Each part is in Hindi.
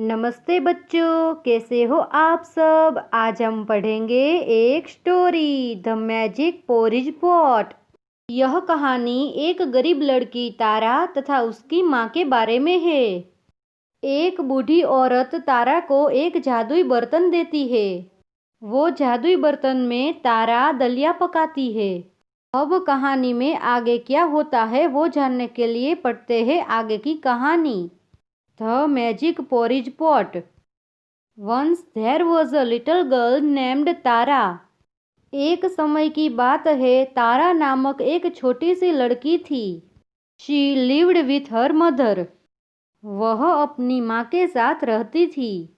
नमस्ते बच्चों, कैसे हो आप सब। आज हम पढ़ेंगे एक story, the magic porridge pot. यह कहानी एक गरीब लड़की तारा तथा उसकी माँ के बारे में है। एक बूढ़ी औरत तारा को एक जादुई बर्तन देती है। वो जादुई बर्तन में तारा दलिया पकाती है। अब कहानी में आगे क्या होता है वो जानने के लिए पढ़ते हैं आगे की कहानी। The Magic Porridge Pot। Once there was a little girl named तारा। एक समय की बात है, तारा नामक एक छोटी सी लड़की थी। She lived with her mother। वह अपनी माँ के साथ रहती थी।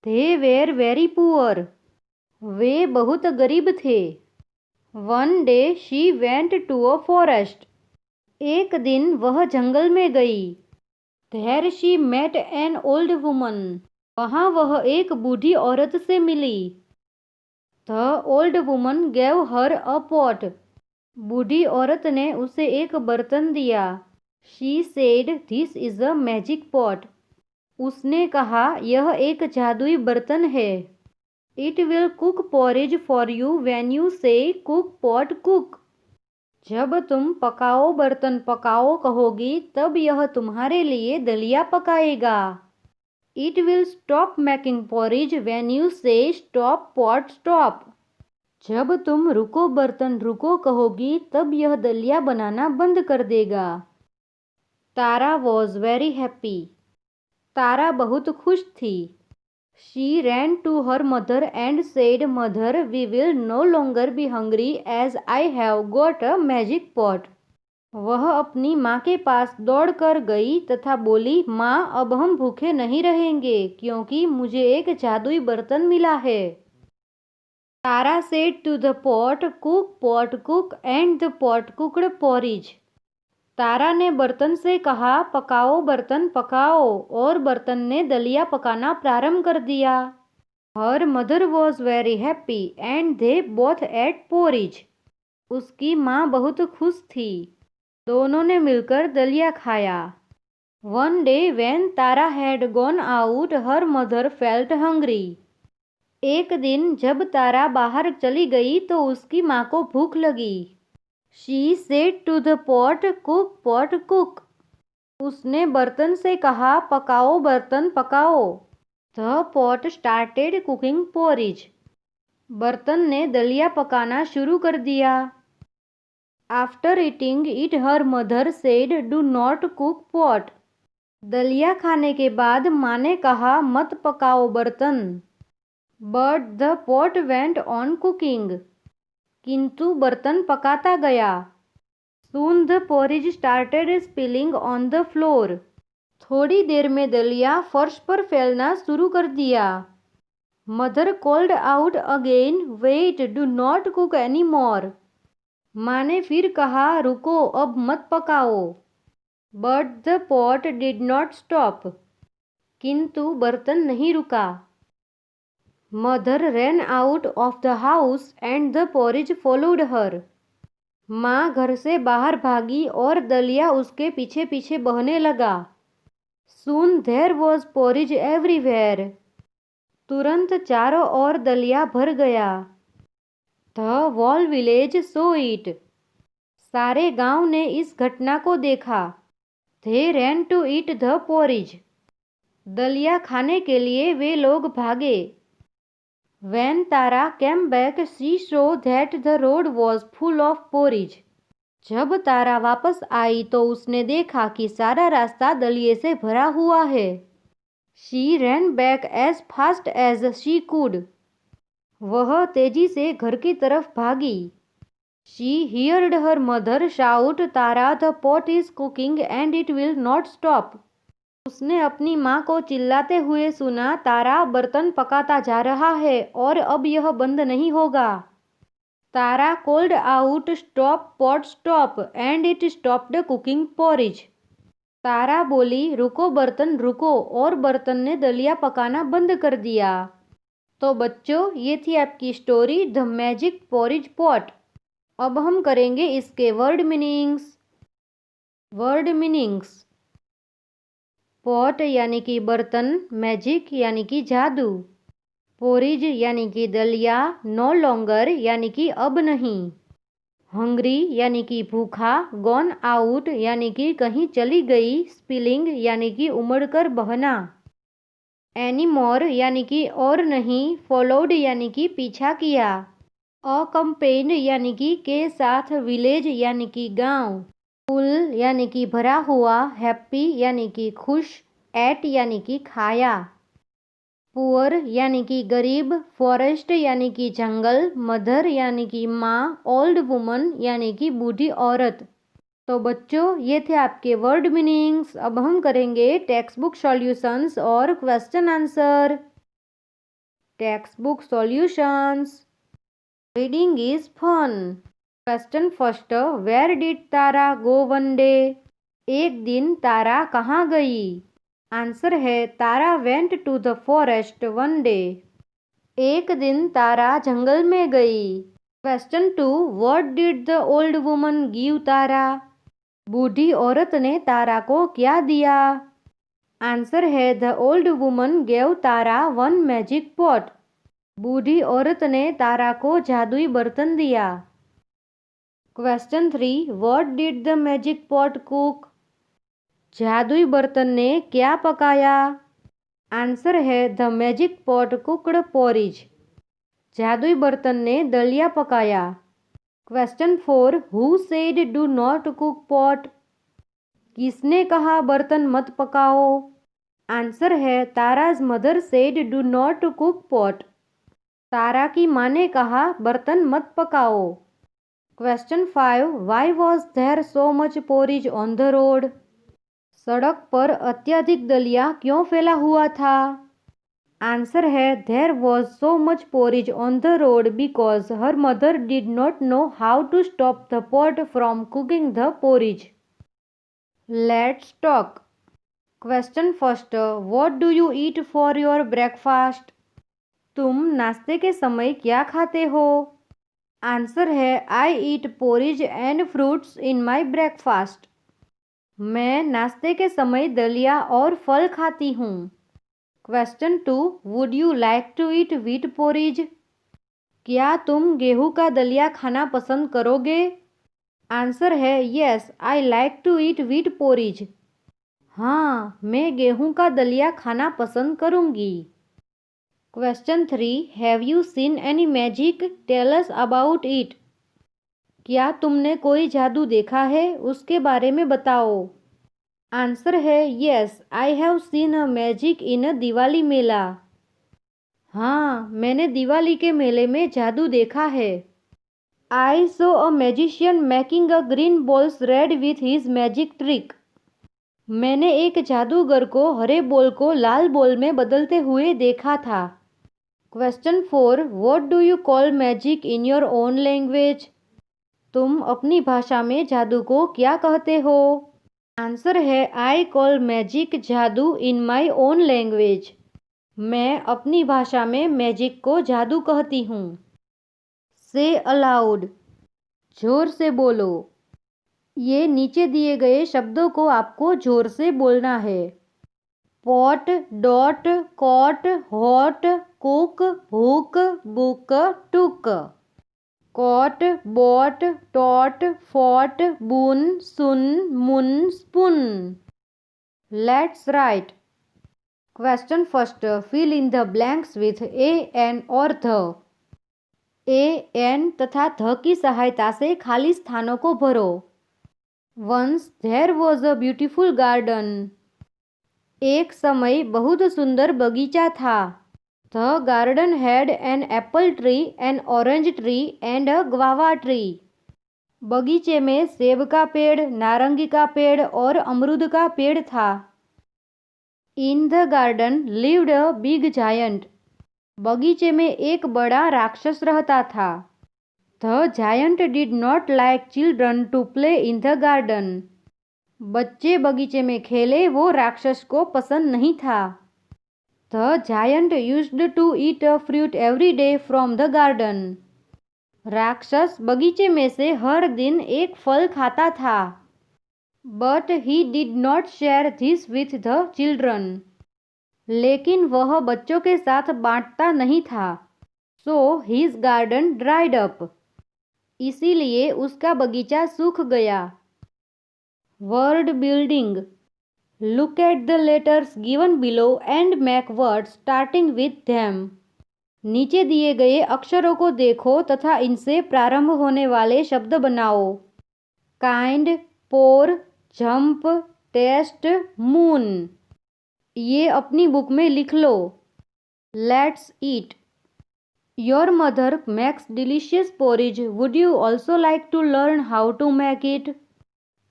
They were very poor। वे बहुत गरीब थे। One day she went to a forest। एक दिन वह जंगल में गई। There she met an old woman। वहाँ वह एक बूढ़ी औरत से मिली। The old woman gave her a pot। बूढ़ी औरत ने उसे एक बर्तन दिया। She said this is a magic pot। उसने कहा यह एक जादुई बर्तन है। It will cook porridge for you when you say cook pot cook। जब तुम पकाओ बर्तन पकाओ कहोगी तब यह तुम्हारे लिए दलिया पकाएगा। It will stop making porridge when you say stop pot stop। जब तुम रुको बर्तन रुको कहोगी तब यह दलिया बनाना बंद कर देगा। तारा was very happy। तारा बहुत खुश थी। She ran to her mother and said, Mother, we will no longer be hungry as I have got a magic pot। वह अपनी माँ के पास दौड़कर गई तथा बोली, माँ, अब हम भूखे नहीं रहेंगे क्योंकि मुझे एक जादुई बर्तन मिला है। तारा said to the pot, cook and the pot cooked porridge। तारा ने बर्तन से कहा, पकाओ बर्तन पकाओ, और बर्तन ने दलिया पकाना प्रारंभ कर दिया। Her mother was very happy and they both ate porridge। उसकी माँ बहुत खुश थी। दोनों ने मिलकर दलिया खाया। One day when Tara had gone out, her mother felt hungry। एक दिन जब तारा बाहर चली गई तो उसकी माँ को भूख लगी। She said to the pot cook। उसने बर्तन से कहा, पकाओ बर्तन पकाओ। The pot started cooking porridge। बर्तन ने दलिया पकाना शुरू कर दिया। After eating it, her mother said, Do not cook pot। दलिया खाने के बाद माँ ने कहा, मत पकाओ बर्तन। But the pot went on cooking। किंतु बर्तन पकाता गया। Soon the porridge started spilling on the floor। थोड़ी देर में दलिया फर्श पर फैलना शुरू कर दिया। Mother called out again, Wait, do not cook any more। माँ ने फिर कहा, रुको, अब मत पकाओ। But the pot did not stop। किंतु बर्तन नहीं रुका। Mother ran out of the house and the porridge followed her। माँ घर से बाहर भागी और दलिया उसके पीछे पीछे बहने लगा। Soon there was porridge everywhere। तुरंत चारों ओर दलिया भर गया। The whole village saw it। सारे गांव ने इस घटना को देखा। They ran to eat the porridge। दलिया खाने के लिए वे लोग भागे। When Tara came back, she saw that the road was full of porridge। जब तारा वापस आई तो उसने देखा कि सारा रास्ता दलिये से भरा हुआ है। She ran back as fast as she could। वह तेजी से घर की तरफ भागी। She heard her mother shout, Tara, the pot is cooking and it will not stop। उसने अपनी माँ को चिल्लाते हुए सुना, तारा, बर्तन पकाता जा रहा है और अब यह बंद नहीं होगा। तारा called out, Stop pot stop, and it stopped cooking porridge। तारा बोली, रुको बर्तन रुको, और बर्तन ने दलिया पकाना बंद कर दिया। तो बच्चों, ये थी आपकी story the magic porridge pot. अब हम करेंगे इसके वर्ड मीनिंग्स। पॉट यानी कि बर्तन, मैजिक यानी कि जादू, पोरिज यानी कि दलिया, नो लॉन्गर यानी कि अब नहीं, हंग्री यानी कि भूखा, गॉन आउट यानी कि कहीं चली गई, स्पिलिंग यानी कि उमड़कर बहना, एनीमोर यानी कि और नहीं, फॉलोड यानी कि पीछा किया, अकम्पेन्ड यानी कि के साथ, विलेज यानी कि गांव, फुल यानी कि भरा हुआ, हैप्पी यानी कि खुश, एट यानी कि खाया, पुअर यानी कि गरीब, फॉरेस्ट यानी कि जंगल, मदर यानी कि माँ, ओल्ड वुमन यानी कि बूढ़ी औरत। तो बच्चों, ये थे आपके वर्ड मीनिंग्स। अब हम करेंगे टेक्स्ट बुक सॉल्यूशंस और question answer. Text book solutions. Reading is fun. Question first, where did Tara go one day? एक दिन तारा कहाँ गई? आंसर है Tara went to the forest one day. एक दिन तारा जंगल में गई। Question 2, what did the old woman give Tara? बूढ़ी औरत ने तारा को क्या दिया? आंसर है the old woman gave Tara one magic pot. बूढ़ी औरत ने तारा को जादुई बर्तन दिया। Question 3, what did the magic pot cook? जादुई बर्तन ने क्या पकाया? आंसर है the magic pot cooked porridge. जादुई बर्तन ने दलिया पकाया। Question 4, who said do not cook pot? किसने कहा बर्तन मत पकाओ? आंसर है Tara's mother said do not cook pot. Tara की माँ ने कहा बर्तन मत पकाओ। Question 5, why was there so much porridge on the road? सड़क पर अत्यधिक दलिया क्यों फैला हुआ था? आंसर है there was so much porridge on the road because her mother did not know how to stop the pot from cooking the porridge. Let's talk. Question first, what do you eat for your breakfast? तुम नाश्ते के समय क्या खाते हो? आंसर है I eat porridge and fruits in my breakfast. मैं नाश्ते के समय दलिया और फल खाती हूँ। Question 2, would you like to eat wheat porridge? क्या तुम गेहूं का दलिया खाना पसंद करोगे? आंसर है yes, I like to eat wheat porridge. हाँ, मैं गेहूं का दलिया खाना पसंद करूंगी। Question 3, have you seen any magic? Tell us about it. क्या तुमने कोई जादू देखा है? उसके बारे में बताओ। आंसर है yes, I have seen a magic in a Diwali mela. हाँ, मैंने दिवाली के मेले में जादू देखा है। I saw a magician making a green balls red with his magic trick. मैंने एक जादूगर को हरे बॉल को लाल बॉल में बदलते हुए देखा था। Question 4, what do you call magic in your own language? तुम अपनी भाषा में जादू को क्या कहते हो? आंसर है आई कॉल मैजिक जादू इन माई ओन लैंग्वेज। मैं अपनी भाषा में मैजिक को जादू कहती हूँ। से अलाउड, जोर से बोलो। ये नीचे दिए गए शब्दों को आपको जोर से बोलना है। Pot, dot, cot, hot, cook, hook, book, took. Caught, bought, taught, fought, boon, soon, moon, spoon. Let's write. Question first, fill in the blanks with a, an और ध। ए, एन तथा ध की सहायता से खाली स्थानों को भरो। Once there was a beautiful garden. एक समय बहुत सुंदर बगीचा था। The garden had an apple tree, an orange tree and a guava tree. बगीचे में सेब का पेड़, नारंगी का पेड़ और अमरूद का पेड़ था। In the garden lived a big giant. बगीचे में एक बड़ा राक्षस रहता था। The giant did not like children to play in the garden. बच्चे बगीचे में खेले वो राक्षस को पसंद नहीं था। The giant used to eat a fruit every day from the garden. राक्षस बगीचे में से हर दिन एक फल खाता था। But he did not share this with the children. लेकिन वह बच्चों के साथ बांटता नहीं था। So his garden dried up. इसीलिए उसका बगीचा सूख गया। Word building. Look at the letters given below and make word starting with them. नीचे दिए गए अक्षरों को देखो तथा इनसे प्रारंभ होने वाले शब्द बनाओ। Kind, poor, jump, test, moon. ये अपनी बुक में लिख लो। Let's eat. Your mother makes delicious porridge, would you also like to learn how to make it.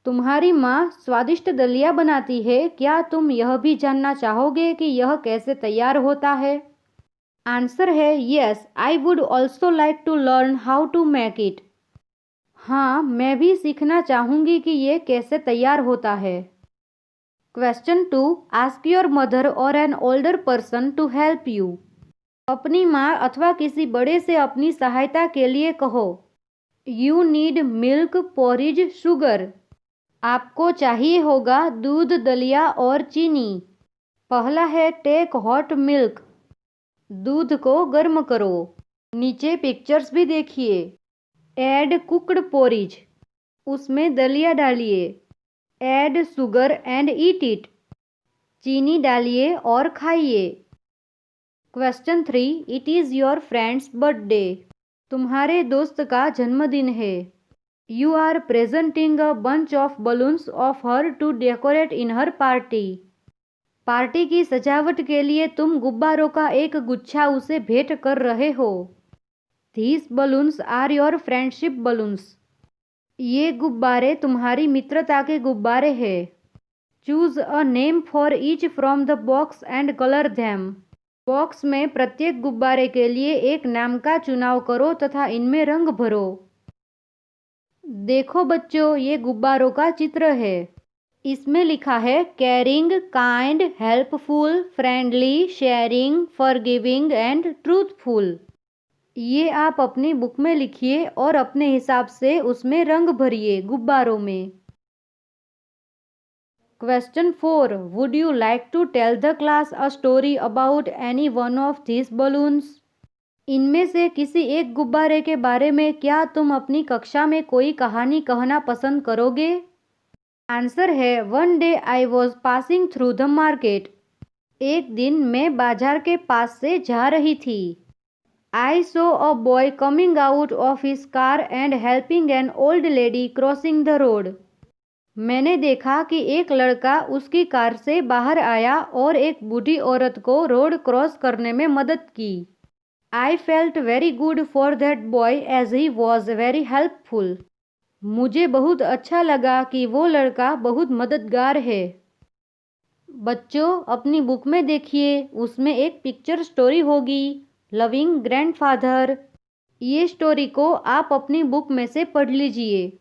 तुम्हारी माँ स्वादिष्ट दलिया बनाती है, क्या तुम यह भी जानना चाहोगे कि यह कैसे तैयार होता है। आंसर है yes, I would also like to learn how to make it. हाँ, मैं भी सीखना चाहूँगी कि ये कैसे तैयार होता है। Question 2, ask your mother or an older person to help you. अपनी माँ अथवा किसी बड़े से अपनी सहायता के लिए कहो। You need milk, porridge, sugar. आपको चाहिए होगा दूध, दलिया और चीनी। पहला है टेक हॉट मिल्क। दूध को गर्म करो। नीचे पिक्चर्स भी देखिए। Add cooked porridge. उसमें दलिया डालिए। Add sugar and eat it. चीनी डालिए और खाइए। Question 3, it is your friend's birthday. तुम्हारे दोस्त का जन्मदिन है। You are presenting a bunch of balloons of her to decorate in her party. Party की सजावट के लिए तुम गुब्बारों का एक गुच्छा उसे भेंट कर रहे हो। These balloons are your friendship balloons. ये गुब्बारे तुम्हारी मित्रता के गुब्बारे हैं। Choose a name for each from the box and color them. Box में प्रत्येक गुब्बारे के लिए एक नाम का चुनाव करो तथा इनमें रंग भरो। देखो बच्चों, ये गुब्बारों का चित्र है। इसमें लिखा है caring, kind, helpful, friendly, sharing, forgiving and truthful. ये आप अपनी बुक में लिखिए और अपने हिसाब से उसमें रंग भरिए गुब्बारों में। Question 4, would you like to tell the class a story about any one of this balloons. इनमें से किसी एक गुब्बारे के बारे में क्या तुम अपनी कक्षा में कोई कहानी कहना पसंद करोगे। आंसर है one day I was passing through the market. एक दिन मैं बाजार के पास से जा रही थी। I saw a boy coming out of his car and helping an old lady crossing the road. मैंने देखा कि एक लड़का उसकी कार से बाहर आया और एक बूढ़ी औरत को रोड क्रॉस करने में मदद की। I felt very good for that boy as he was very helpful. मुझे बहुत अच्छा लगा कि वो लड़का बहुत मददगार है। बच्चों, अपनी बुक में देखिए, उसमें एक पिक्चर स्टोरी होगी, लविंग ग्रैंडफादर। ये स्टोरी को आप अपनी बुक में से पढ़ लीजिए।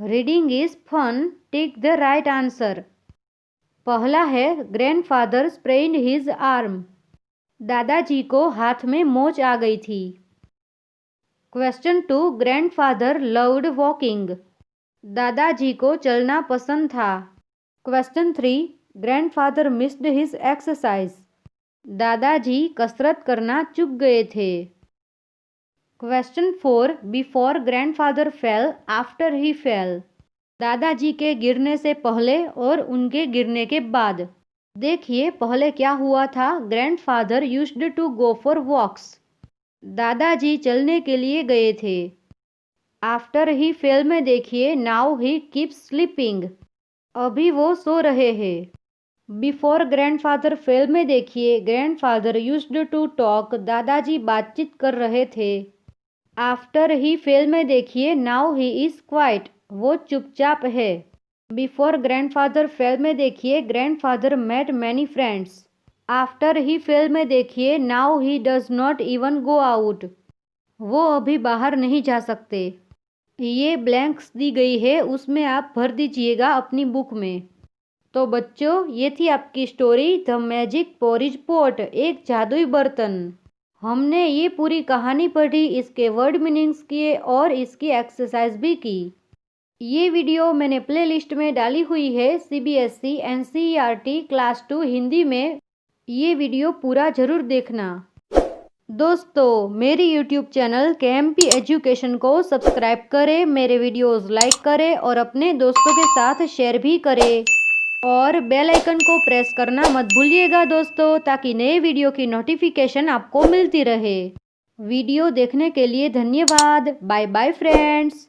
Reading is fun, take the right answer. पहला है ग्रैंडफादर स्प्रेन्ड हिज आर्म। दादाजी को हाथ में मोच आ गई थी। Question 2, grandfather loved walking. दादाजी को चलना पसंद था। Question 3, grandfather missed his exercise. दादाजी कसरत करना चूक गए थे। Question 4, before grandfather fail, after he fail. दादाजी के गिरने से पहले और उनके गिरने के बाद। देखिए पहले क्या हुआ था। Grandfather used to go for walks. दादाजी चलने के लिए गए थे। आफ्टर ही फेल में देखिए नाउ ही कीप्स स्लीपिंग। अभी वो सो रहे हैं। बिफोर ग्रैंडफादर फेल में देखिए ग्रैंडफादर यूज्ड टू टॉक। दादाजी बातचीत कर रहे थे। आफ्टर ही फेल में देखिए नाउ ही इज क्वाइट। वो चुपचाप है। बिफोर ग्रैंडफादर फेल में देखिए grandfather met many friends. After he fell में देखिए now he does not even go out. वो अभी बाहर नहीं जा सकते। ये ब्लैंक्स दी गई है, उसमें आप भर दीजिएगा अपनी बुक में। तो बच्चों, ये थी आपकी story the magic porridge pot, एक जादुई बर्तन। हमने ये पूरी कहानी पढ़ी, इसके वर्ड मीनिंग्स किए और इसकी एक्सरसाइज भी की। ये वीडियो मैंने प्लेलिस्ट में डाली हुई है सीबीएसई एनसीईआरटी क्लास 2 हिंदी में। ये वीडियो पूरा ज़रूर देखना। दोस्तों, मेरी यूट्यूब चैनल केएमपी एजुकेशन को सब्सक्राइब करें, मेरे वीडियोस लाइक करें और अपने दोस्तों के साथ शेयर भी करें और बेल आइकन को प्रेस करना मत भूलिएगा दोस्तों, ताकि नए वीडियो की नोटिफिकेशन आपको मिलती रहे। वीडियो देखने के लिए धन्यवाद। Bye bye friends.